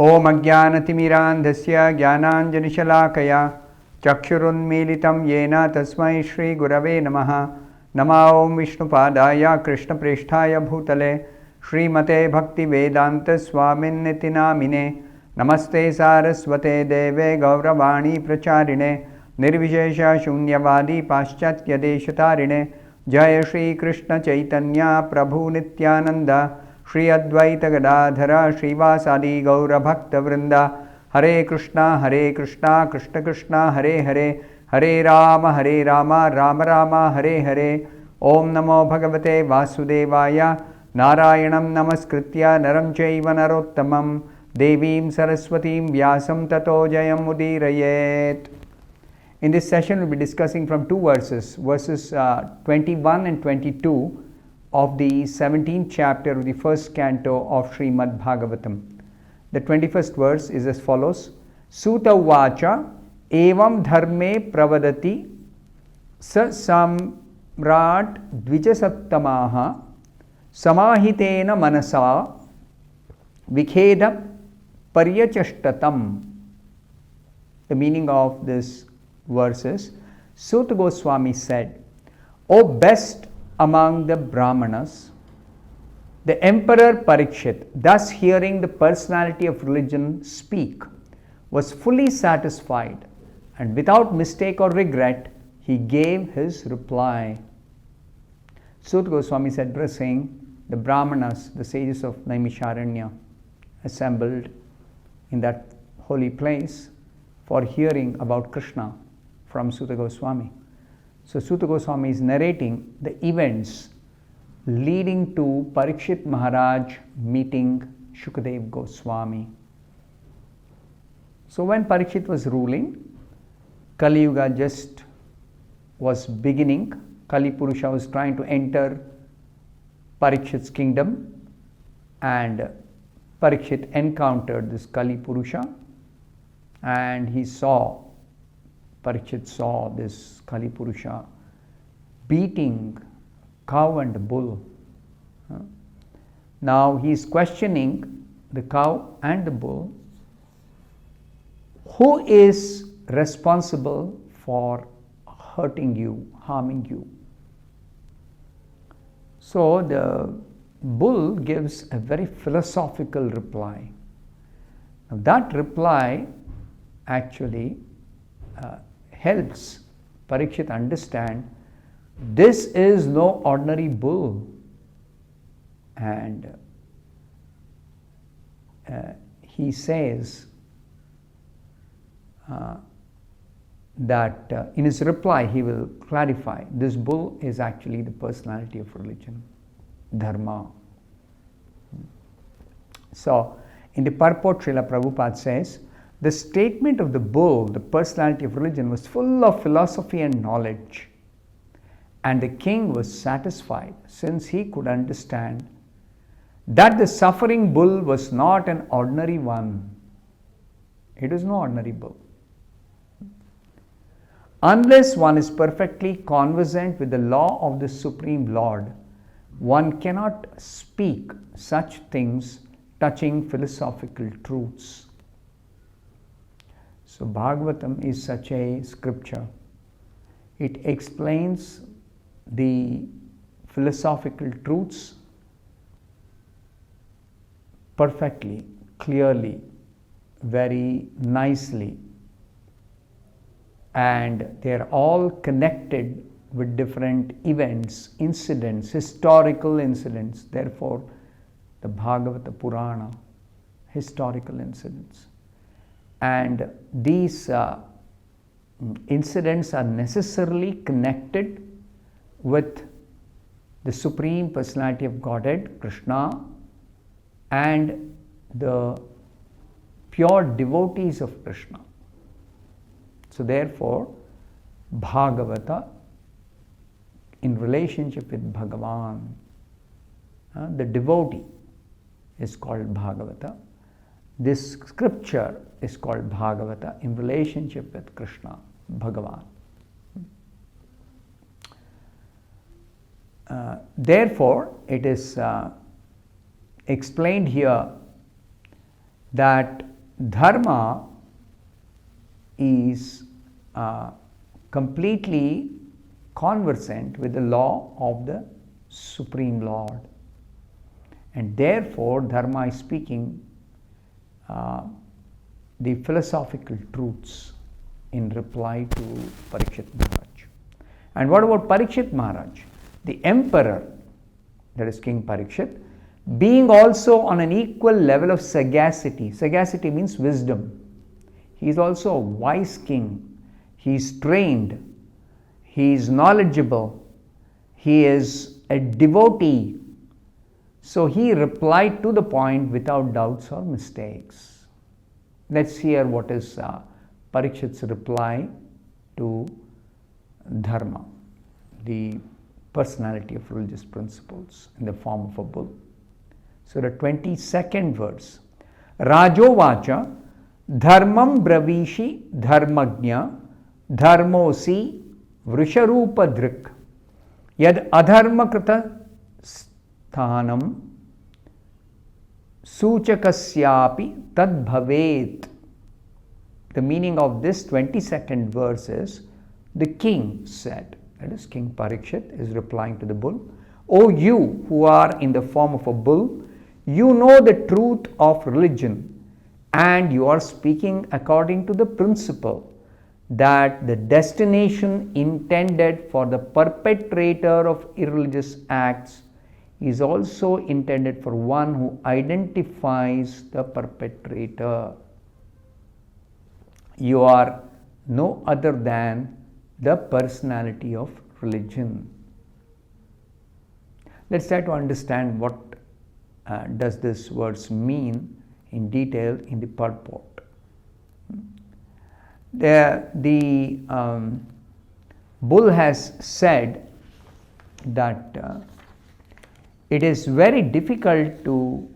Om Ajnanatimirandhasya Jnananjanishalaakaya Chakshurunmilitam Yena Tasmai Shri Gurave Namaha. Nama Om Vishnupadaya Krishna Presthaya Bhutale Srimate Bhaktivedanta Swaminiti Namine. Namaste Saraswate Deve Gauravani Pracharine Nirvishesha Shunyavadi Paschatya Deshatarine. Jaya Shri Krishna Chaitanya Prabhu Nityananda Shri Advaita Gadadhara Srivasadi Gaura Bhakta Vrinda. Hare Krishna Krishna Krishna Hare Hare Hare Rama Rama Rama Hare Hare. Om Namo Bhagavate Vasudevaya. Narayanam Namaskritya Naram Chaiva Narottamam Devim Saraswatim Vyasam Tato Jayam Udirayet. In this session we will be discussing from two verses, verses 21 and 22 of the 17th chapter of the first canto of Srimad Bhagavatam. The 21st verse is as follows. Suta Vacha Evam Dharme Pravadati Sa Samrat Dvijasattamaha Samahitena Manasa Vikheda Paryachashtatam. The meaning of this verse is, Suta Goswami said, O best among the Brahmanas, the Emperor Parikshit, thus hearing the personality of religion speak, was fully satisfied, and without mistake or regret, he gave his reply. Suta Goswami is addressing the Brahmanas, the sages of Naimisharanya, assembled in that holy place for hearing about Krishna from Suta Goswami. So Suta Goswami is narrating the events leading to Parikshit Maharaj meeting Shukadev Goswami. So when Parikshit was ruling, Kali Yuga just was beginning. Kali Purusha was trying to enter Parikshit's kingdom, and Parikshit encountered this Kali Purusha, and Parikshit saw this Kali Purusha beating cow and bull. Now he is questioning the cow and the bull. Who is responsible for hurting you, harming you? So the bull gives a very philosophical reply. Now that reply actually helps Parikshit understand this is no ordinary bull, and he says that in his reply he will clarify this bull is actually the personality of religion, dharma. So in the purport, Srila Prabhupada says, the statement of the bull, the personality of religion, was full of philosophy and knowledge, and the king was satisfied since he could understand that the suffering bull was not an ordinary one. It is no ordinary bull. Unless one is perfectly conversant with the law of the Supreme Lord, one cannot speak such things touching philosophical truths. So Bhagavatam is such a scripture. It explains the philosophical truths perfectly, clearly, very nicely, and they are all connected with different events, incidents, historical incidents. Therefore, the Bhagavata Purana, historical incidents. And these incidents are necessarily connected with the Supreme Personality of Godhead, Krishna, and the pure devotees of Krishna. So therefore, Bhagavata in relationship with Bhagavan, the devotee is called Bhagavata. This scripture is called Bhagavata in relationship with Krishna, Bhagavan. Therefore, it is explained here that dharma is completely conversant with the law of the Supreme Lord. And therefore, dharma is speaking the philosophical truths in reply to Parikshit Maharaj. And what about Parikshit Maharaj? The emperor, that is King Parikshit, being also on an equal level of sagacity. Sagacity means wisdom. He is also a wise king. He is trained. He is knowledgeable. He is a devotee. So he replied to the point without doubts or mistakes. Let's hear what is Parikshit's reply to dharma, the personality of religious principles, in the form of a bull. So the 22nd verse. Rajovacha dharmam bravishi dharmagnya dharmosi vrisharupa drik yad adharma krita sthanam suchakasyapi tad bhavet. The meaning of this 22nd verse is, the king said, that is King Parikshit is replying to the bull, O you who are in the form of a bull, you know the truth of religion, and you are speaking according to the principle that the destination intended for the perpetrator of irreligious acts is also intended for one who identifies the perpetrator. You are no other than the personality of religion. Let's try to understand what does this words mean in detail in the purport. The bull has said that it is very difficult to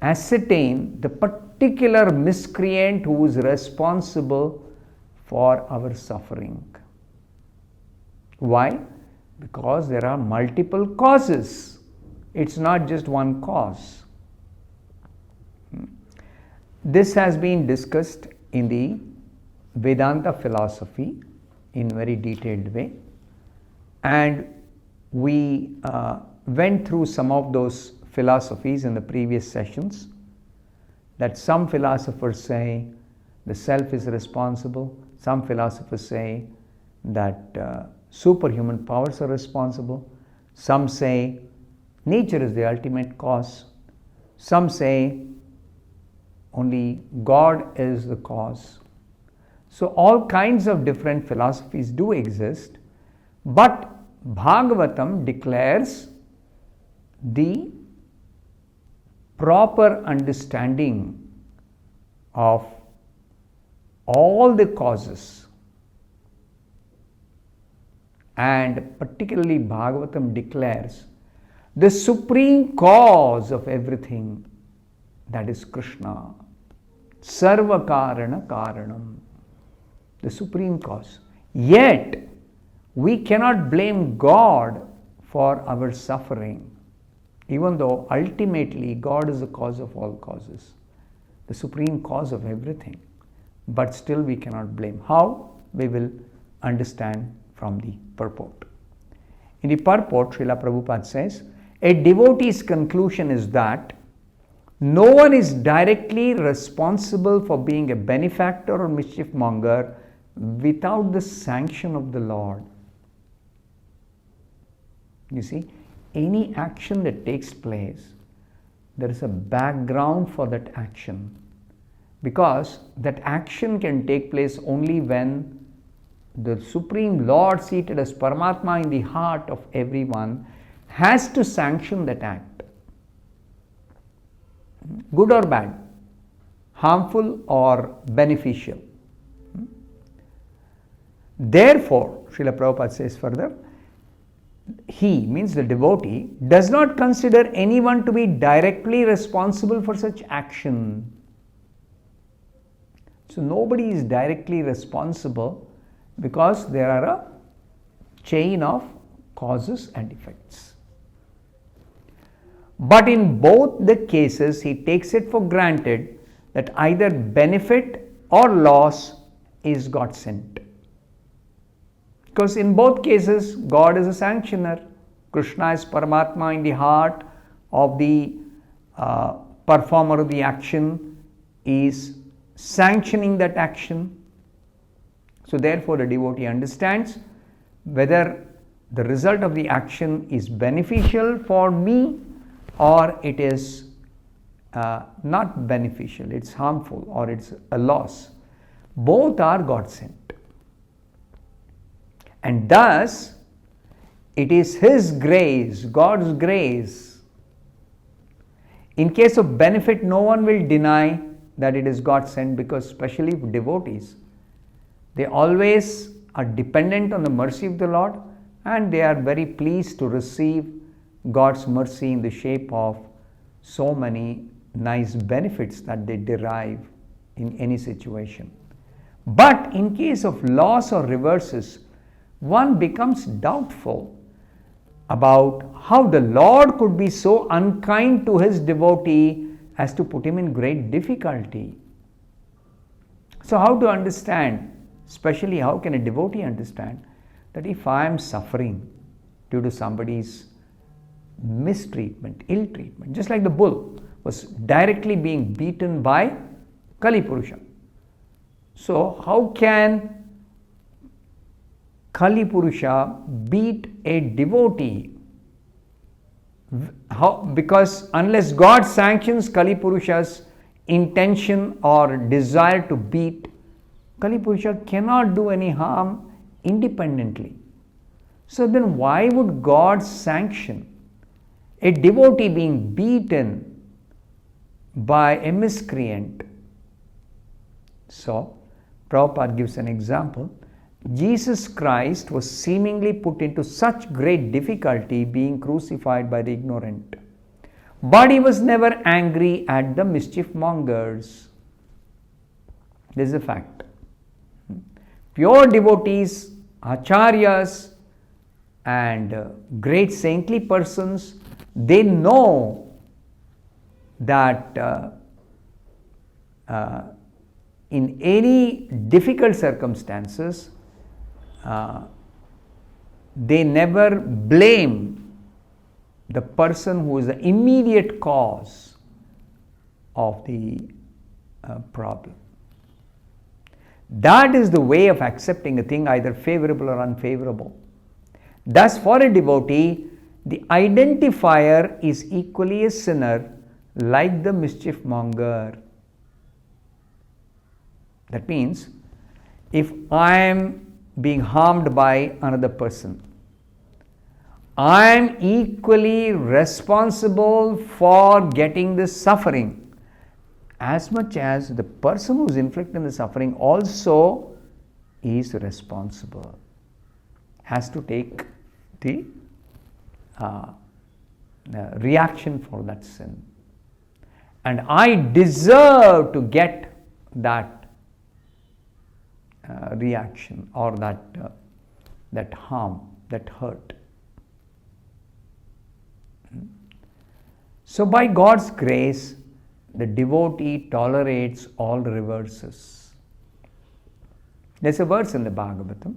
ascertain the particular miscreant who is responsible for our suffering. Why? Because there are multiple causes. It's not just one cause. This has been discussed in the Vedanta philosophy in very detailed way, and we went through some of those philosophies in the previous sessions, that some philosophers say the self is responsible, some philosophers say that superhuman powers are responsible, some say nature is the ultimate cause, some say only God is the cause. So all kinds of different philosophies do exist, but Bhagavatam declares the proper understanding of all the causes, and particularly Bhagavatam declares the supreme cause of everything, that is Krishna, Sarva Karana Karanam, the supreme cause. Yet we cannot blame God for our suffering, even though ultimately God is the cause of all causes, the supreme cause of everything. But still we cannot blame. How? We will understand from the purport. In the purport, Srila Prabhupada says, a devotee's conclusion is that no one is directly responsible for being a benefactor or mischief monger without the sanction of the Lord. You see, any action that takes place, there is a background for that action, because that action can take place only when the Supreme Lord, seated as Paramatma in the heart of everyone, has to sanction that act. Good or bad, harmful or beneficial. Therefore, Srila Prabhupada says further, he, means the devotee, does not consider anyone to be directly responsible for such action. So nobody is directly responsible, because there are a chain of causes and effects. But in both the cases, he takes it for granted that either benefit or loss is God sent. Because in both cases, God is a sanctioner. Krishna is Paramatma in the heart of the performer of the action, is sanctioning that action. So therefore the devotee understands whether the result of the action is beneficial for me or it is not beneficial, it's harmful or it's a loss. Both are God sent. And thus, it is His grace, God's grace. In case of benefit, no one will deny that it is God sent, because especially devotees, they always are dependent on the mercy of the Lord, and they are very pleased to receive God's mercy in the shape of so many nice benefits that they derive in any situation. But in case of loss or reverses, one becomes doubtful about how the Lord could be so unkind to His devotee as to put him in great difficulty. So how to understand, especially how can a devotee understand that if I am suffering due to somebody's mistreatment, ill treatment, just like the bull was directly being beaten by Kali Purusha. So how can Kali Purusha beat a devotee? How? Because unless God sanctions Kali Purusha's intention or desire to beat, Kali Purusha cannot do any harm independently. So then why would God sanction a devotee being beaten by a miscreant? So Prabhupada gives an example. Jesus Christ was seemingly put into such great difficulty being crucified by the ignorant, but He was never angry at the mischief mongers. This is a fact. Pure devotees, acharyas, and great saintly persons, they know that in any difficult circumstances, they never blame the person who is the immediate cause of the problem. That is the way of accepting a thing, either favorable or unfavorable. Thus, for a devotee, the identifier is equally a sinner like the mischief monger. That means, if I am being harmed by another person, I am equally responsible for getting the suffering as much as the person who is inflicting the suffering also is responsible, has to take the reaction for that sin. And I deserve to get that reaction or that harm, that hurt. So by God's grace, the devotee tolerates all reverses. There's a verse in the Bhagavatam,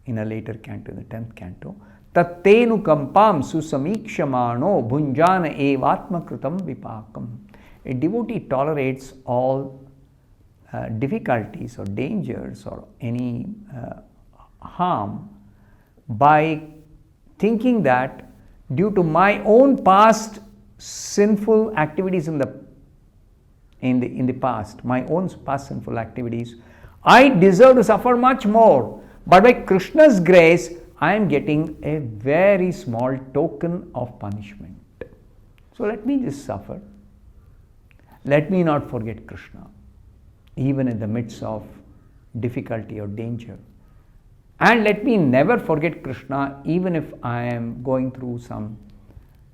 in a later canto, the 10th canto, Tattenu kampam susamikshamano bhunjana evatma kritam vipakam. A devotee tolerates all difficulties or dangers or any harm by thinking that due to my own past sinful activities in the past, my own past sinful activities, I deserve to suffer much more. But by Krishna's grace, I am getting a very small token of punishment. So let me just suffer. Let me not forget Krishna, even in the midst of difficulty or danger. And let me never forget Krishna, even if I am going through some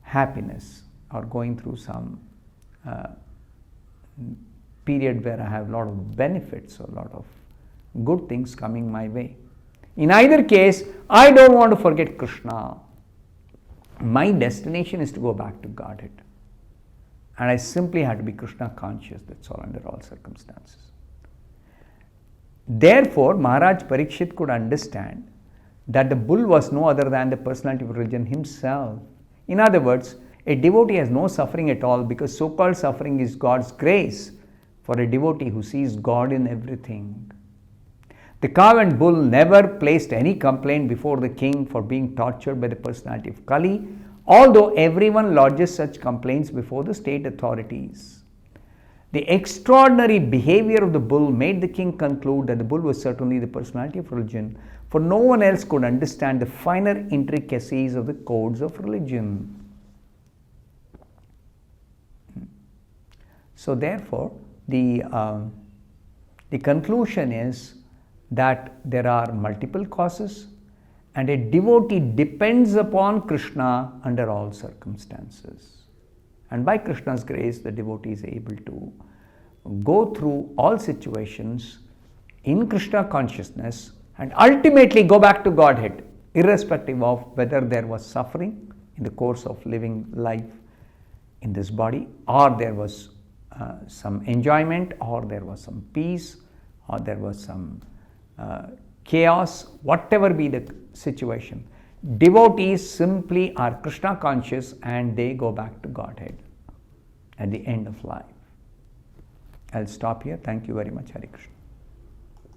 happiness or going through some period where I have a lot of benefits or a lot of good things coming my way. In either case, I don't want to forget Krishna. My destination is to go back to Godhead. And I simply had to be Krishna conscious, that's all, under all circumstances. Therefore, Maharaj Parikshit could understand that the bull was no other than the personality of religion himself. In other words, a devotee has no suffering at all because so-called suffering is God's grace for a devotee who sees God in everything. The cow and bull never placed any complaint before the king for being tortured by the personality of Kali, although everyone lodges such complaints before the state authorities. The extraordinary behavior of the bull made the king conclude that the bull was certainly the personality of religion, for no one else could understand the finer intricacies of the codes of religion. So therefore, the conclusion is that there are multiple causes and a devotee depends upon Krishna under all circumstances. And by Krishna's grace, the devotee is able to go through all situations in Krishna consciousness and ultimately go back to Godhead, irrespective of whether there was suffering in the course of living life in this body, or there was some enjoyment, or there was some peace, or there was some chaos, whatever be the situation. Devotees simply are Krishna conscious and they go back to Godhead at the end of life. I'll stop here. Thank you very much. Hare Krishna.